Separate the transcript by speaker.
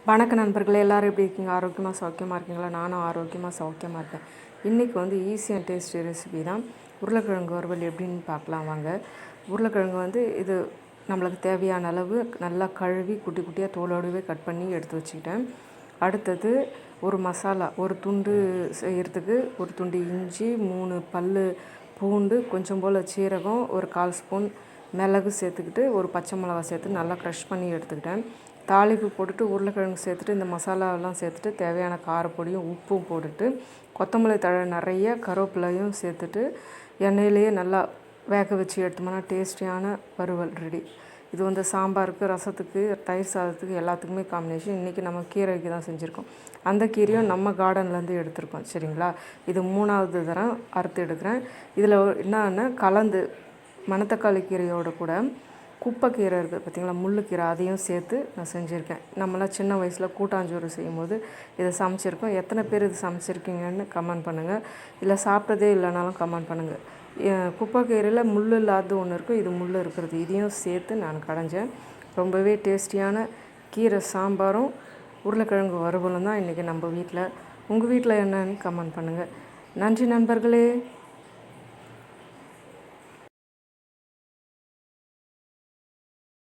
Speaker 1: வணக்க நண்பர்களே, எல்லோரும் எப்படி இருக்கீங்க? ஆரோக்கியமாக சௌக்கியமாக இருக்கீங்களா? நானும் ஆரோக்கியமாக சௌக்கியமாக இருக்கேன். இன்றைக்கி ஈஸி அண்ட் டேஸ்டி ரெசிபி தான் உருளைக்கிழங்கு வறுவல் எப்படின்னு பார்க்கலாம் வாங்க. உருளைக்கிழங்கு இது நம்மளுக்கு தேவையான அளவு நல்லா கழுவி குட்டி குட்டியாக தோலோடவே கட் பண்ணி எடுத்து வச்சுக்கிட்டேன். அடுத்தது ஒரு மசாலா, ஒரு துண்டு செய்கிறதுக்கு ஒரு துண்டு இஞ்சி, 3 பல் பூண்டு, கொஞ்சம் போல் சீரகம், ஒரு 1/4 ஸ்பூன் மிளகு சேர்த்துக்கிட்டு ஒரு பச்சை மிளகா சேர்த்து நல்லா க்ரஷ் பண்ணி எடுத்துக்கிட்டேன். தாளிப்பு போட்டுட்டு உருளைக்கிழங்கு சேர்த்துட்டு இந்த மசாலாவெல்லாம் சேர்த்துட்டு தேவையான காரப்பொடியும் உப்பும் போட்டுட்டு கொத்தமல்லி தழை நிறைய கருவேப்பிலையும் சேர்த்துட்டு எண்ணெயிலேயே நல்லா வேக வச்சு எடுத்தோம்னா டேஸ்டியான வறுவல் ரெடி. இது சாம்பாருக்கு, ரசத்துக்கு, தயிர் சாதத்துக்கு எல்லாத்துக்குமே காம்பினேஷன். இன்றைக்கி நம்ம கீரைக்கு தான் செஞ்சுருக்கோம். அந்த கீரையும் நம்ம கார்டன்லேருந்து எடுத்திருக்கோம். சரிங்களா? இது 3வது தரம் அறுத்து எடுக்கிறேன். இதில் என்னென்னா கலந்து மணத்தக்காளி கீரையோடு கூட குப்பைக்கீரை இருக்குது பார்த்திங்களா, முள்ளுக்கீரை, அதையும் சேர்த்து நான் செஞ்சுருக்கேன். நம்மளாம் சின்ன வயசில் கூட்டாஞ்சோறு செய்யும்போது இதை சமைச்சிருக்கோம். எத்தனை பேர் இது சமைச்சிருக்கீங்கன்னு கமெண்ட் பண்ணுங்கள். இல்லை சாப்பிட்டதே இல்லைனாலும் கமெண்ட் பண்ணுங்கள். குப்பைக்கீரையில் முள் இல்லாத ஒன்று இருக்கும், இது முள் இருக்கிறது. இதையும் சேர்த்து நான் கடைஞ்சேன். ரொம்பவே டேஸ்டியான கீரை சாம்பாரும் உருளைக்கிழங்கு வறுவலும் தான் இன்றைக்கி நம்ம வீட்டில். உங்கள் வீட்டில் என்னன்னு கமெண்ட் பண்ணுங்கள். நன்றி நண்பர்களே.